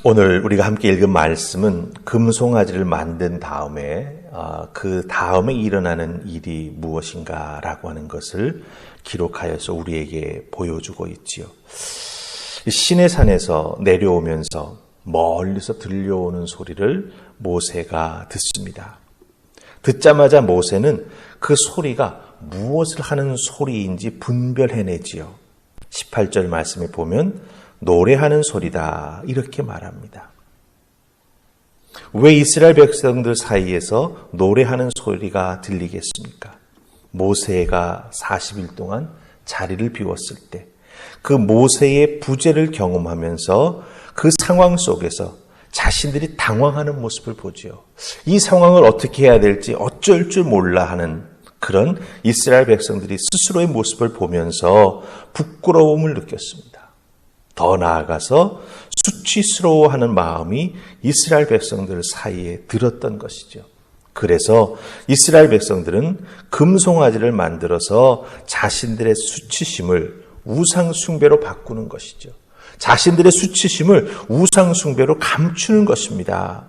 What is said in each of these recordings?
오늘 우리가 함께 읽은 말씀은 금송아지를 만든 다음에 그 다음에 일어나는 일이 무엇인가라고 하는 것을 기록하여서 우리에게 보여주고 있지요. 시내산에서 내려오면서 멀리서 들려오는 소리를 모세가 듣습니다. 듣자마자 모세는 그 소리가 무엇을 하는 소리인지 분별해내지요. 18절 말씀에 보면 노래하는 소리다 이렇게 말합니다. 왜 이스라엘 백성들 사이에서 노래하는 소리가 들리겠습니까? 모세가 40일 동안 자리를 비웠을 때 그 모세의 부재를 경험하면서 그 상황 속에서 자신들이 당황하는 모습을 보지요. 이 상황을 어떻게 해야 될지 어쩔 줄 몰라 하는 그런 이스라엘 백성들이 스스로의 모습을 보면서 부끄러움을 느꼈습니다. 더 나아가서 수치스러워하는 마음이 이스라엘 백성들 사이에 들었던 것이죠. 그래서 이스라엘 백성들은 금송아지를 만들어서 자신들의 수치심을 우상 숭배로 바꾸는 것이죠. 자신들의 수치심을 우상 숭배로 감추는 것입니다.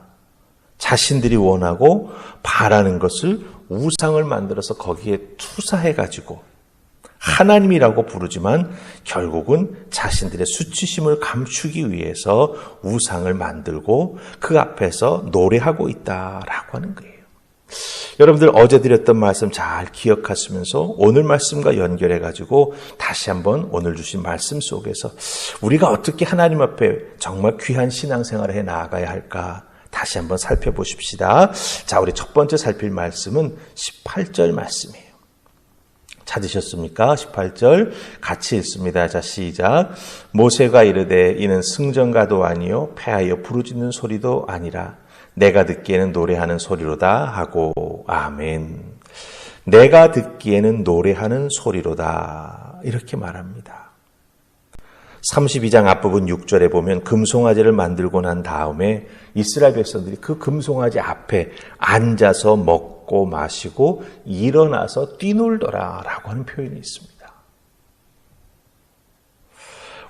자신들이 원하고 바라는 것을 우상을 만들어서 거기에 투사해가지고 하나님이라고 부르지만 결국은 자신들의 수치심을 감추기 위해서 우상을 만들고 그 앞에서 노래하고 있다라고 하는 거예요. 여러분들 어제 드렸던 말씀 잘 기억하시면서 오늘 말씀과 연결해가지고 다시 한번 오늘 주신 말씀 속에서 우리가 어떻게 하나님 앞에 정말 귀한 신앙생활을 해 나아가야 할까 다시 한번 살펴보십시다. 자, 우리 첫 번째 살필 말씀은 18절 말씀이에요. 찾으셨습니까? 18절 같이 읽습니다. 자, 시작. 모세가 이르되 이는 승전가도 아니요 패하여 부르짖는 소리도 아니라 내가 듣기에는 노래하는 소리로다 하고 아멘. 내가 듣기에는 노래하는 소리로다 이렇게 말합니다. 32장 앞부분 6절에 보면 금송아지를 만들고 난 다음에 이스라엘 백성들이 그 금송아지 앞에 앉아서 먹고 마시고 일어나서 뛰놀더라라고 하는 표현이 있습니다.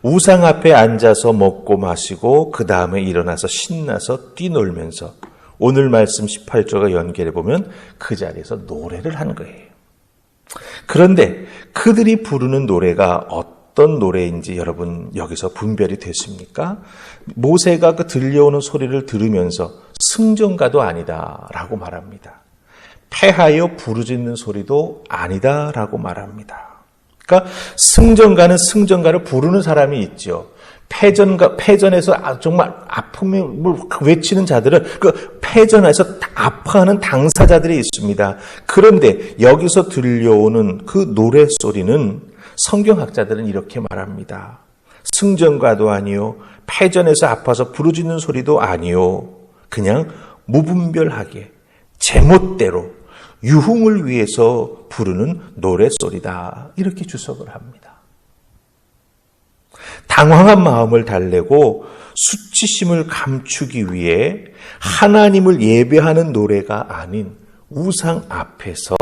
우상 앞에 앉아서 먹고 마시고 그 다음에 일어나서 신나서 뛰놀면서 오늘 말씀 18절과 연결해 보면 그 자리에서 노래를 한 거예요. 그런데 그들이 부르는 노래가 어떤 노래인지 여러분 여기서 분별이 됐습니까? 모세가 그 들려오는 소리를 들으면서 승전가도 아니다라고 말합니다. 패하여 부르짖는 소리도 아니다라고 말합니다. 그러니까 승전가는 승전가를 부르는 사람이 있죠. 패전에서 정말 아픔을 외치는 자들은 그 패전에서 아파하는 당사자들이 있습니다. 그런데 여기서 들려오는 그 노래 소리는 성경학자들은 이렇게 말합니다. 승전가도 아니요, 패전에서 아파서 부르짖는 소리도 아니요, 그냥 무분별하게 제멋대로 유흥을 위해서 부르는 노랫소리다. 이렇게 주석을 합니다. 당황한 마음을 달래고 수치심을 감추기 위해 하나님을 예배하는 노래가 아닌 우상 앞에서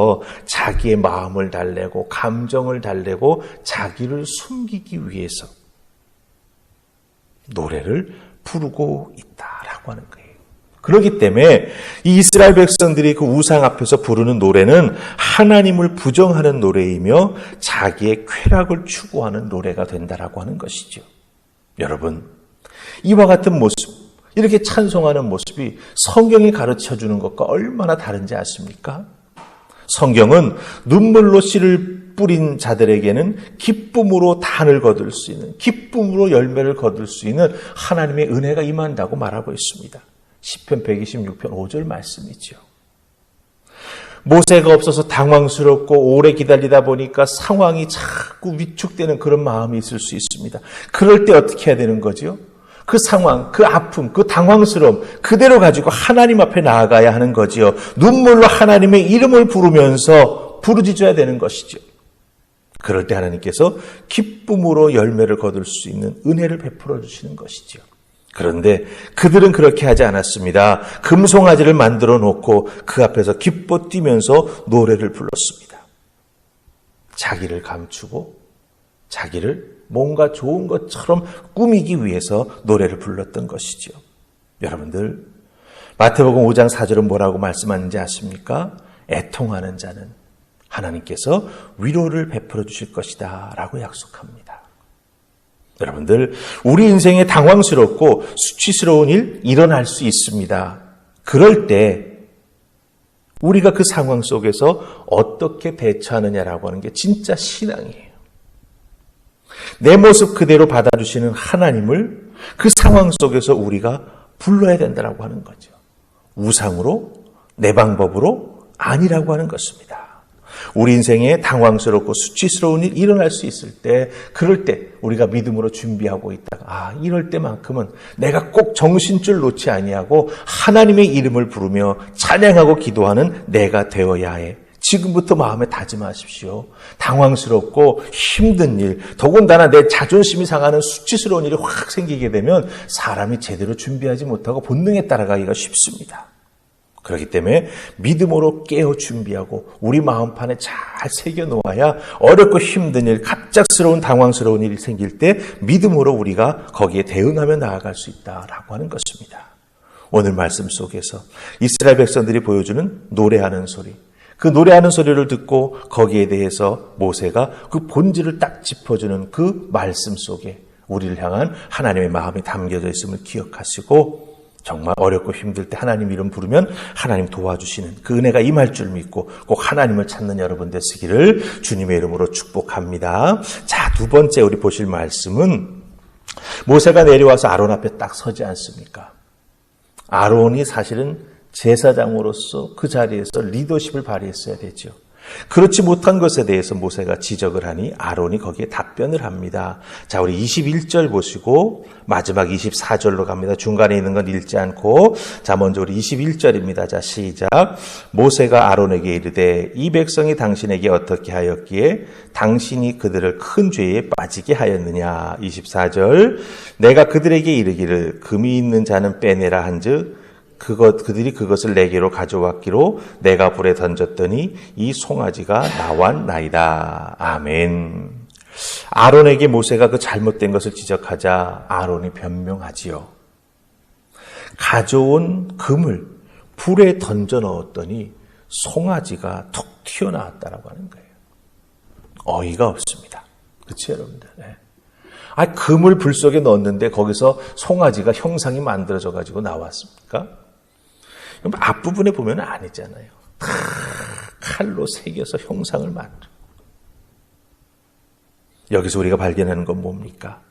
자기의 마음을 달래고 감정을 달래고 자기를 숨기기 위해서 노래를 부르고 있다라고 하는 거예요. 그렇기 때문에 이 이스라엘 백성들이 그 우상 앞에서 부르는 노래는 하나님을 부정하는 노래이며 자기의 쾌락을 추구하는 노래가 된다라고 하는 것이죠. 여러분, 이와 같은 모습, 이렇게 찬송하는 모습이 성경이 가르쳐주는 것과 얼마나 다른지 아십니까? 성경은 눈물로 씨를 뿌린 자들에게는 기쁨으로 단을 거둘 수 있는, 기쁨으로 열매를 거둘 수 있는 하나님의 은혜가 임한다고 말하고 있습니다. 시편 126편 5절 말씀이죠. 모세가 없어서 당황스럽고 오래 기다리다 보니까 상황이 자꾸 위축되는 그런 마음이 있을 수 있습니다. 그럴 때 어떻게 해야 되는 거죠? 그 상황, 그 아픔, 그 당황스러움 그대로 가지고 하나님 앞에 나아가야 하는 거지요. 눈물로 하나님의 이름을 부르면서 부르짖어야 되는 것이죠. 그럴 때 하나님께서 기쁨으로 열매를 거둘 수 있는 은혜를 베풀어 주시는 것이죠. 그런데 그들은 그렇게 하지 않았습니다. 금송아지를 만들어 놓고 그 앞에서 기뻐 뛰면서 노래를 불렀습니다. 자기를 감추고 자기를 뭔가 좋은 것처럼 꾸미기 위해서 노래를 불렀던 것이죠. 여러분들, 마태복음 5장 4절은 뭐라고 말씀하는지 아십니까? 애통하는 자는 하나님께서 위로를 베풀어 주실 것이다 라고 약속합니다. 여러분들, 우리 인생에 당황스럽고 수치스러운 일 일어날 수 있습니다. 그럴 때 우리가 그 상황 속에서 어떻게 대처하느냐라고 하는 게 진짜 신앙이에요. 내 모습 그대로 받아주시는 하나님을 그 상황 속에서 우리가 불러야 된다고 하는 거죠. 우상으로, 내 방법으로 아니라고 하는 것입니다. 우리 인생에 당황스럽고 수치스러운 일이 일어날 수 있을 때, 그럴 때 우리가 믿음으로 준비하고 있다가 이럴 때만큼은 내가 꼭 정신줄 놓지 아니하고 하나님의 이름을 부르며 찬양하고 기도하는 내가 되어야 해. 지금부터 마음에 다짐하십시오. 당황스럽고 힘든 일, 더군다나 내 자존심이 상하는 수치스러운 일이 확 생기게 되면 사람이 제대로 준비하지 못하고 본능에 따라가기가 쉽습니다. 그렇기 때문에 믿음으로 깨어 준비하고 우리 마음판에 잘 새겨놓아야 어렵고 힘든 일, 갑작스러운 당황스러운 일이 생길 때 믿음으로 우리가 거기에 대응하며 나아갈 수 있다라고 하는 것입니다. 오늘 말씀 속에서 이스라엘 백성들이 보여주는 노래하는 소리, 그 노래하는 소리를 듣고 거기에 대해서 모세가 그 본질을 딱 짚어주는 그 말씀 속에 우리를 향한 하나님의 마음이 담겨져 있음을 기억하시고, 정말 어렵고 힘들 때 하나님 이름 부르면 하나님 도와주시는 그 은혜가 임할 줄 믿고 꼭 하나님을 찾는 여러분 되시기를 주님의 이름으로 축복합니다. 자, 두 번째 우리 보실 말씀은 모세가 내려와서 아론 앞에 딱 서지 않습니까? 아론이 사실은 제사장으로서 그 자리에서 리더십을 발휘했어야 되죠. 그렇지 못한 것에 대해서 모세가 지적을 하니 아론이 거기에 답변을 합니다. 자, 우리 21절 보시고 마지막 24절로 갑니다. 중간에 있는 건 읽지 않고, 자, 먼저 우리 21절입니다. 자, 시작. 모세가 아론에게 이르되 이 백성이 당신에게 어떻게 하였기에 당신이 그들을 큰 죄에 빠지게 하였느냐. 24절. 내가 그들에게 이르기를 금이 있는 자는 빼내라 한즉 그들이 그것을 내게로 가져왔기로 내가 불에 던졌더니 이 송아지가 나왔나이다. 아멘. 아론에게 모세가 그 잘못된 것을 지적하자 아론이 변명하지요. 가져온 금을 불에 던져 넣었더니 송아지가 툭 튀어나왔다라고 하는 거예요. 어이가 없습니다. 그렇죠, 여러분들? 네. 금을 불 속에 넣었는데 거기서 송아지가 형상이 만들어져 가지고 나왔습니까? 앞부분에 보면 아니잖아요. 다 칼로 새겨서 형상을 만들어. 여기서 우리가 발견하는 건 뭡니까?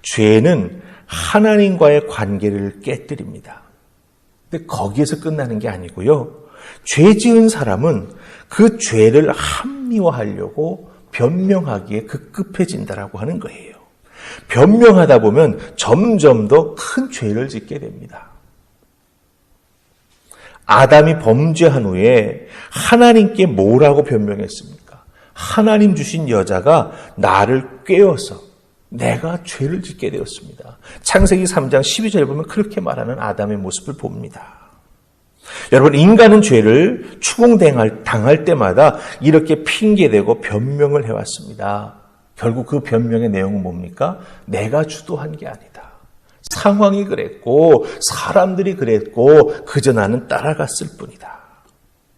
죄는 하나님과의 관계를 깨뜨립니다. 근데 거기에서 끝나는 게 아니고요. 죄 지은 사람은 그 죄를 합리화하려고 변명하기에 급급해진다라고 하는 거예요. 변명하다 보면 점점 더 큰 죄를 짓게 됩니다. 아담이 범죄한 후에 하나님께 뭐라고 변명했습니까? 하나님 주신 여자가 나를 꾀어서 내가 죄를 짓게 되었습니다. 창세기 3장 12절에 보면 그렇게 말하는 아담의 모습을 봅니다. 여러분, 인간은 죄를 추궁당할 때마다 이렇게 핑계대고 변명을 해왔습니다. 결국 그 변명의 내용은 뭡니까? 내가 주도한 게 아니다. 상황이 그랬고 사람들이 그랬고 그저 나는 따라갔을 뿐이다.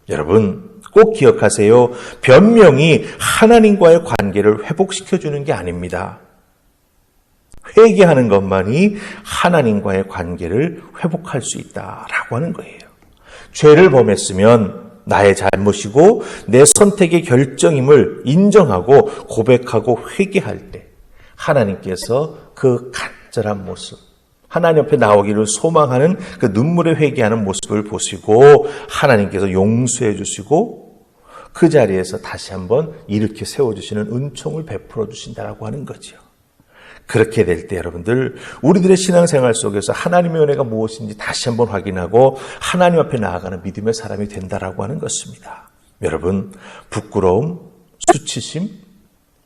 여러분, 꼭 기억하세요. 변명이 하나님과의 관계를 회복시켜주는 게 아닙니다. 회개하는 것만이 하나님과의 관계를 회복할 수 있다라고 하는 거예요. 죄를 범했으면 나의 잘못이고 내 선택의 결정임을 인정하고 고백하고 회개할 때 하나님께서 그 간절한 모습, 하나님 앞에 나오기를 소망하는 그 눈물에 회개하는 모습을 보시고 하나님께서 용서해 주시고 그 자리에서 다시 한번 일으켜 세워주시는 은총을 베풀어 주신다라고 하는 거죠. 그렇게 될 때 여러분들, 우리들의 신앙생활 속에서 하나님의 은혜가 무엇인지 다시 한번 확인하고 하나님 앞에 나아가는 믿음의 사람이 된다라고 하는 것입니다. 여러분, 부끄러움, 수치심,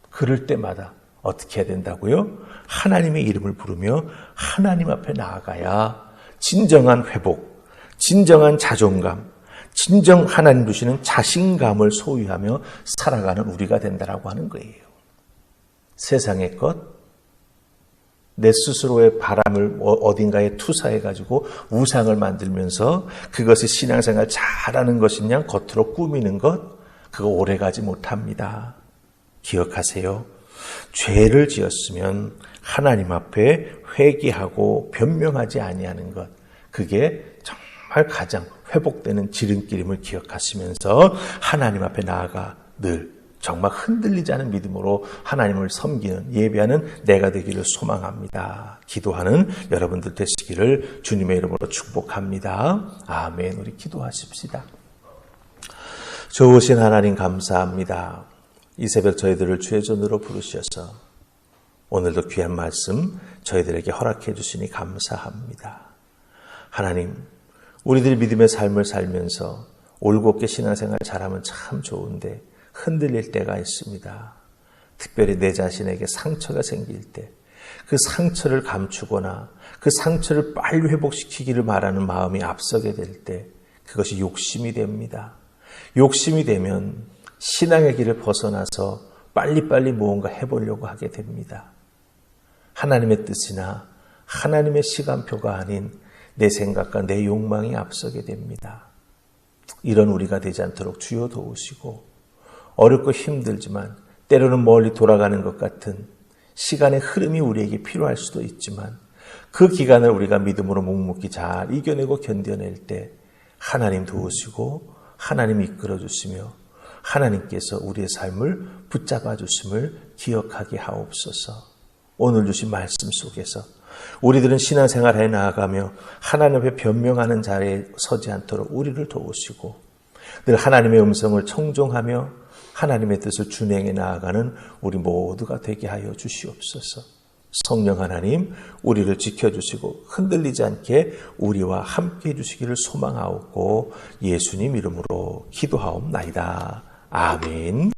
그럴 때마다 어떻게 해야 된다고요? 하나님의 이름을 부르며 하나님 앞에 나아가야 진정한 회복, 진정한 자존감, 진정 하나님 주시는 자신감을 소유하며 살아가는 우리가 된다라고 하는 거예요. 세상의 것, 내 스스로의 바람을 어딘가에 투사해가지고 우상을 만들면서 그것이 신앙생활 잘하는 것이냐 겉으로 꾸미는 것, 그거 오래가지 못합니다. 기억하세요. 죄를 지었으면 하나님 앞에 회개하고 변명하지 아니하는 것, 그게 정말 가장 회복되는 지름길임을 기억하시면서 하나님 앞에 나아가 늘 정말 흔들리지 않은 믿음으로 하나님을 섬기는, 예배하는 내가 되기를 소망합니다. 기도하는 여러분들 되시기를 주님의 이름으로 축복합니다. 아멘. 우리 기도하십시다. 좋으신 하나님 감사합니다. 이 새벽 저희들을 주의 전으로 부르셔서 오늘도 귀한 말씀 저희들에게 허락해 주시니 감사합니다. 하나님, 우리들이 믿음의 삶을 살면서 올곧게 신앙생활 잘하면 참 좋은데 흔들릴 때가 있습니다. 특별히 내 자신에게 상처가 생길 때 그 상처를 감추거나 그 상처를 빨리 회복시키기를 바라는 마음이 앞서게 될 때 그것이 욕심이 됩니다. 욕심이 되면 신앙의 길을 벗어나서 빨리빨리 무언가 해보려고 하게 됩니다. 하나님의 뜻이나 하나님의 시간표가 아닌 내 생각과 내 욕망이 앞서게 됩니다. 이런 우리가 되지 않도록 주여 도우시고, 어렵고 힘들지만 때로는 멀리 돌아가는 것 같은 시간의 흐름이 우리에게 필요할 수도 있지만 그 기간을 우리가 믿음으로 묵묵히 잘 이겨내고 견뎌낼 때 하나님 도우시고 하나님 이끌어 주시며 하나님께서 우리의 삶을 붙잡아 주심을 기억하게 하옵소서. 오늘 주신 말씀 속에서 우리들은 신앙생활에 나아가며 하나님 앞에 변명하는 자리에 서지 않도록 우리를 도우시고 늘 하나님의 음성을 청종하며 하나님의 뜻을 준행해 나아가는 우리 모두가 되게 하여 주시옵소서. 성령 하나님, 우리를 지켜주시고 흔들리지 않게 우리와 함께 해주시기를 소망하옵고 예수님 이름으로 기도하옵나이다. 아멘.